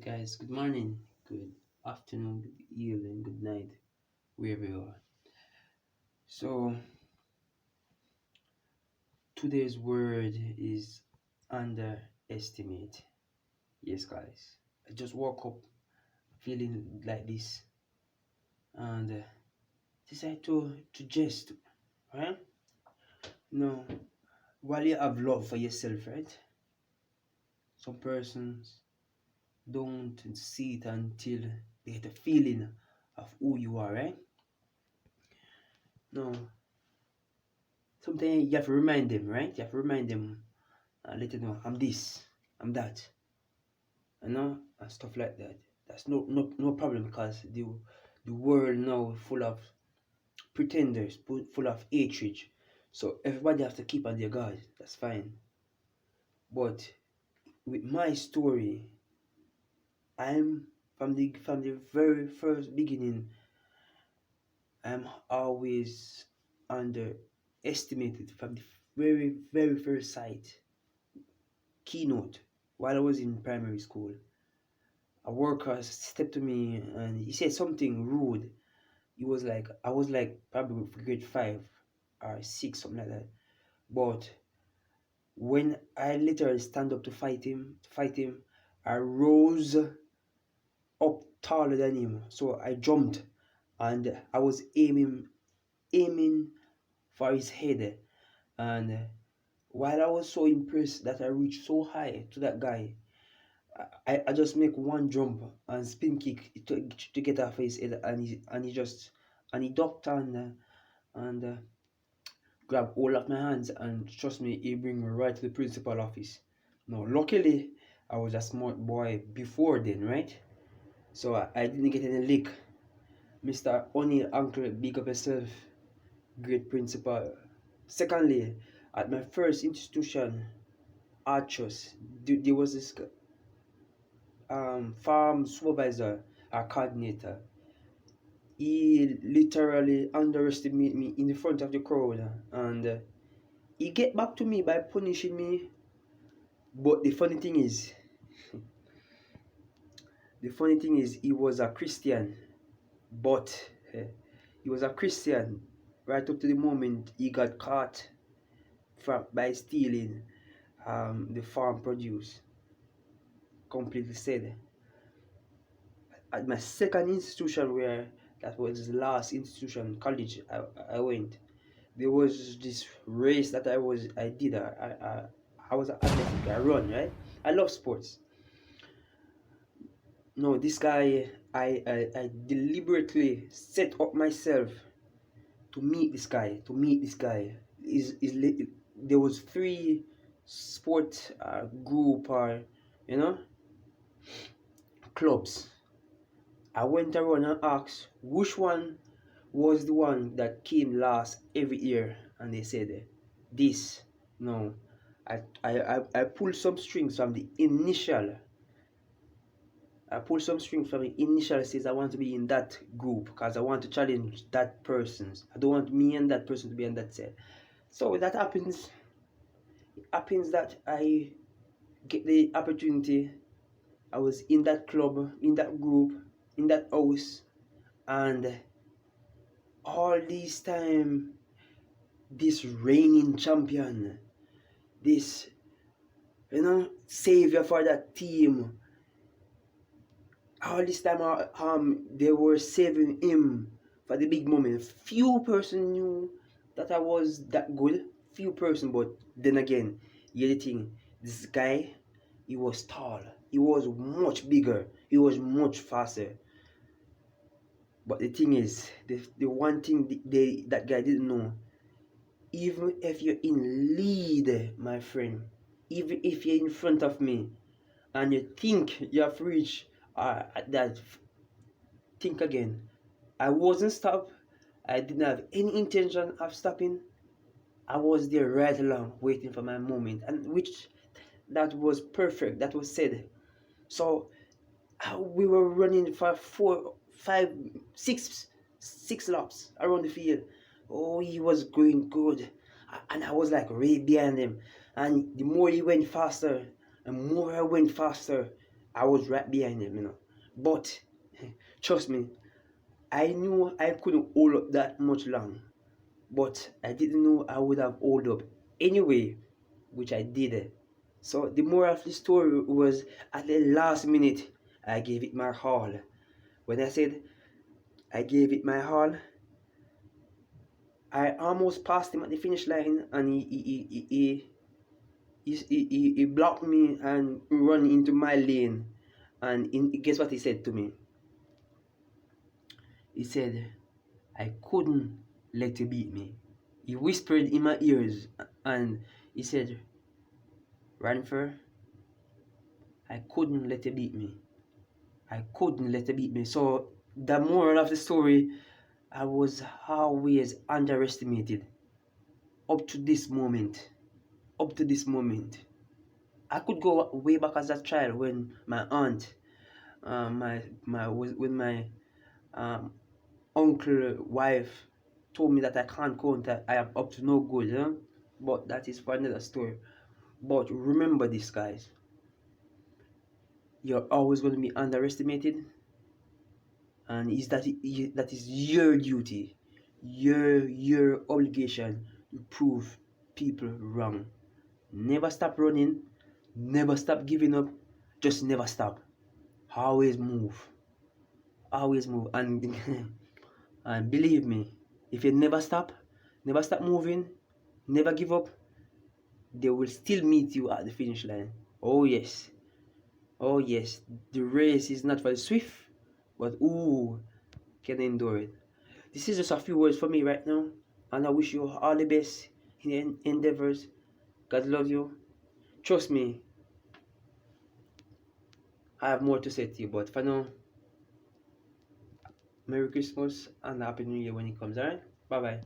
Guys, good morning, good afternoon, good evening, good night, wherever you are. So, today's word is underestimate. Yes, guys. I just woke up feeling like this and decided to jest, right? No, while you have love for yourself, right? Some persons don't see it until they get a feeling of who you are, right? No, sometimes you have to remind them, right? You have to remind them and let you know I'm this, I'm that, and stuff like that. That's no problem because the world now full of pretenders, full of hatred. So everybody has to keep on their guard. That's fine. But with my story, I'm from the very first beginning. I'm always underestimated from the very first sight. Keynote while I was in primary school. A worker stepped to me and he said something rude. He was like, I was like probably grade 5 or 6, something like that. But when I literally stand up to fight him, I rose up taller than him. So I jumped and I was aiming for his head. And while I was so impressed that I reached so high to that guy, I just make one jump and spin kick to get off his head, and he ducked and grabbed all of my hands, and trust me, he bring me right to the principal office. Now luckily I was a smart boy before then, right? So I didn't get any lick. Mr. O'Neill, uncle, big up yourself, great principal. Secondly, at my first institution, Archers, there was this farm supervisor or coordinator. He literally underestimated me in the front of the crowd, and he get back to me by punishing me. But the funny thing is he was a Christian, but he was a Christian right up to the moment he got caught by stealing the farm produce. Completely said. At my second institution, where that was the last institution, college, I went, there was this race that I did. I was athletic. I run, right? I love sports. No, this guy, I deliberately set up myself to meet this guy. There was three sport group, or you know clubs. I went around and asked which one was the one that came last every year, and they said this. No, I pulled some strings from the initial. I pulled some strings from the initial says I want to be in that group because I want to challenge that person's. I don't want me and that person to be on that set. So that happens. It happens that I get the opportunity. I was in that club, in that group, in that house, and all this time, this reigning champion, this savior for that team, all this time they were saving him for the big moment. Few person knew that I was that good. Few person, but then again, you the thing, this guy, he was tall, he was much bigger, he was much faster. But the thing is, the one thing that guy didn't know, even if you're in lead, my friend, even if you're in front of me and you think you have reached that, think again. I wasn't stopped. I didn't have any intention of stopping. I was there right along, waiting for my moment, and which that was perfect. That was said. So we were running for 4, 5, 6 laps around the field. Oh, he was going good, and I was like right behind him. And the more he went faster, the more I went faster. I was right behind them, But trust me, I knew I couldn't hold up that much long, but I didn't know I would have hold up anyway, which I did. So the moral of the story was, at the last minute, I gave it my all. When I said I gave it my all, I almost passed him at the finish line, and he blocked me and run into my lane. And guess what he said to me? He said, I couldn't let you beat me. He whispered in my ears, and he said, Ranfer, I couldn't let you beat me. I couldn't let you beat me. So the moral of the story, I was always underestimated up to this moment. Up to this moment. I could go way back as a child when my aunt, when my um, uncle wife told me that I can't count, that I am up to no good, But that is for another story. But remember this, guys. You're always going to be underestimated, and that is your duty, your obligation to prove people wrong. Never stop running, never stop giving up, just never stop. Always move, always move, and and believe me, if you never stop moving, never give up, they will still meet you at the finish line. Oh yes, oh yes, the race is not for the swift, but who can endure it. This is just a few words for me right now, and I wish you all the best in your endeavors. God love you. Trust me, I have more to say to you, but for now, Merry Christmas and Happy New Year when it comes, alright? Bye bye.